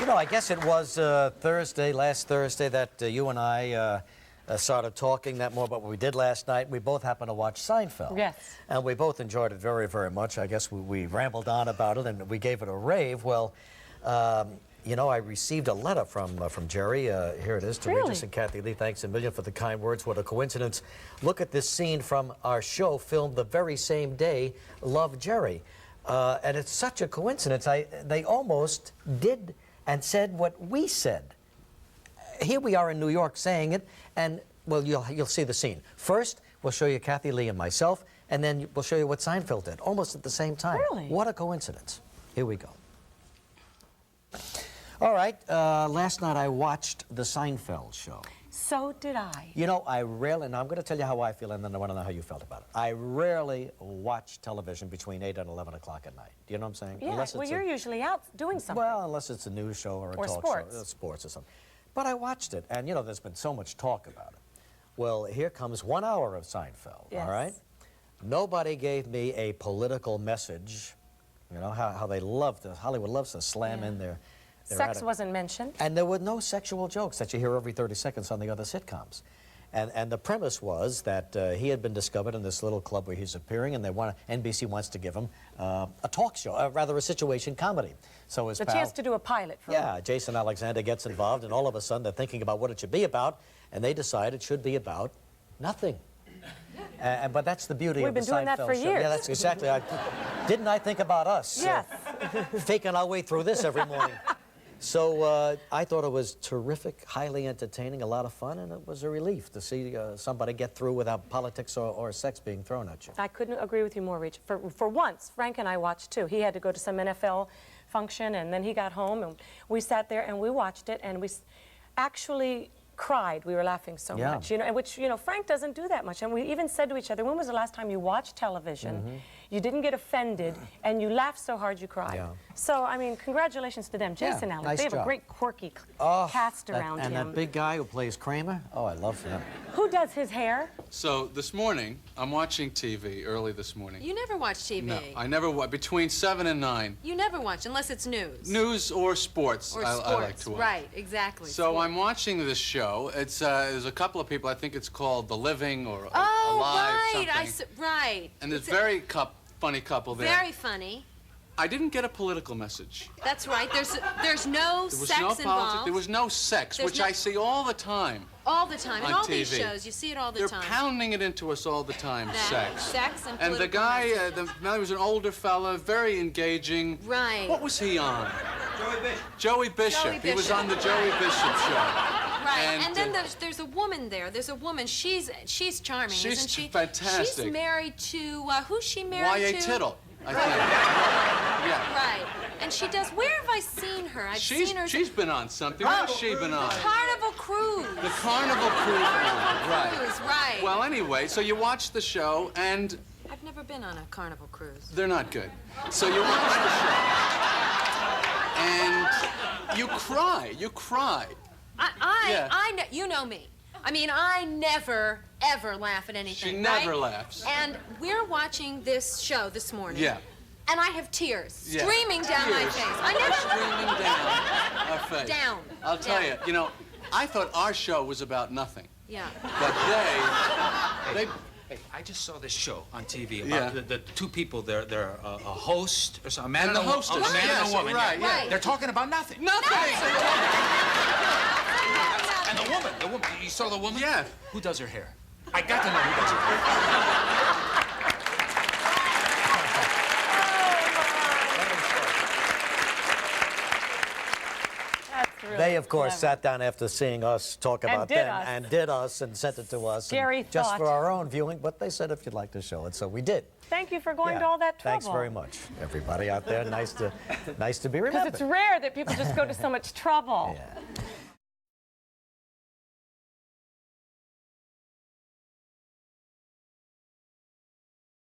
You know, I guess it was last Thursday, that you and I started talking that more about what we did last night. We both happened to watch Seinfeld. Yes. And we both enjoyed it very, very much. I guess we rambled on about it and we gave it a rave. Well, you know, I received a letter from Jerry. Here it is, to Regis and Kathie Lee. Thanks a million for the kind words. What a coincidence. Look at this scene from our show, filmed the very same day, Love, Jerry. And it's such a coincidence. They almost did and said what we said. Here we are in New York saying it, and, well, you'll see the scene. First, we'll show you Kathie Lee and myself, and then we'll show you what Seinfeld did, almost at the same time. Really? What a coincidence. Here we go. All right, last night I watched the Seinfeld show. So did I. You know, I rarely, and I'm going to tell you how I feel, and then I want to know how you felt about it. I rarely watch television between 8 and 11 o'clock at night. Do you know what I'm saying? Yeah, well, you're usually out doing something. Well, unless it's a news show or a talk show. Sports or something. But I watched it, and, you know, there's been so much talk about it. Well, here comes 1 hour of Seinfeld, yes. All right? Nobody gave me a political message. You know, how they love to, Hollywood loves to slam in their Sex wasn't mentioned. And there were no sexual jokes that you hear every 30 seconds on the other sitcoms. And the premise was that he had been discovered in this little club where he's appearing, and NBC wants to give him a talk show, rather a situation comedy. So his the chance to do a pilot for him. Yeah, Jason Alexander gets involved, and all of a sudden they're thinking about what it should be about, and they decide it should be about nothing. But that's the beauty of the Seinfeld show. We've been doing that for years. Yeah, that's exactly. Didn't I think about us? Yes. Faking our way through this every morning. So I thought it was terrific, highly entertaining, a lot of fun, and it was a relief to see somebody get through without politics or sex being thrown at you. I couldn't agree with you more, Rich. For once, Frank and I watched too. He had to go to some NFL function, and then he got home, and we sat there and we watched it, and we actually cried. We were laughing so much, you know, which, you know, Frank doesn't do that much. And we even said to each other, when was the last time you watched television, you didn't get offended, and you laughed so hard you cried? Yeah. So, I mean, congratulations to them. Jason Allen, nice they have job. a great quirky cast around him. And that big guy who plays Kramer, oh, I love him. Who does his hair? So this morning, I'm watching TV early this morning. You never watch TV. No, I never watch. Between 7 and 9. You never watch, unless it's news. News or sports. Or I sports, like to watch. right, exactly. So I'm watching this show. It's there's a couple of people. I think it's called The Living or Alive, right, something. right. And there's a funny couple there. Very funny. I didn't get a political message. That's right. There's no There was sex no politics. involved. There was no sex, which I see all the time. All the time. In on all TV. these shows, you see it all the They're time. pounding it into us all the time, sex. Sex and the political guy, messages. he was an older fella, very engaging. Right. What was he on? Joey Bishop. Joey Bishop. Joey He was Bishop. on the Joey Bishop show. Right, and then there's a woman there. There's a woman. She's charming, She's isn't she? fantastic. She's married to who's she married to? Y.A. Tittle, I think. Yeah. Right, and she does. Where have I seen her? I've seen her. She's been on something. Where has she been on? Carnival Cruise. The Carnival Cruise. Right. Cruise, right. Well, anyway, so you watch the show, and I've never been on a Carnival Cruise. they're not good. So you watch the show, and you cry. You cry. You know me. I mean, I never, ever laugh at anything, She never right? laughs. And we're watching this show this morning. Yeah. And I have tears Yeah. streaming down my Tears. face. I never... Streaming down our face. Down. I'll tell Down. you, I thought our show was about nothing. Yeah. But they Hey, I just saw this show on TV about the two people. They're a host or something. A man And and the a hostess. a man Yes, and a woman. right, yeah. They're talking about nothing. nothing. And the woman. You saw the woman? Yeah. Who does her hair? I got to know who does her hair. That's really They, of course, clever. sat down after seeing us talk about did them us. and did us and sent it to us. Scary just thought. for our own viewing, but they said if you'd like to show it, so we did. Thank you for going Yeah. to all that trouble. Thanks very much, everybody out there. Nice to be Because remembered. it's rare that people just go to so much trouble. Yeah.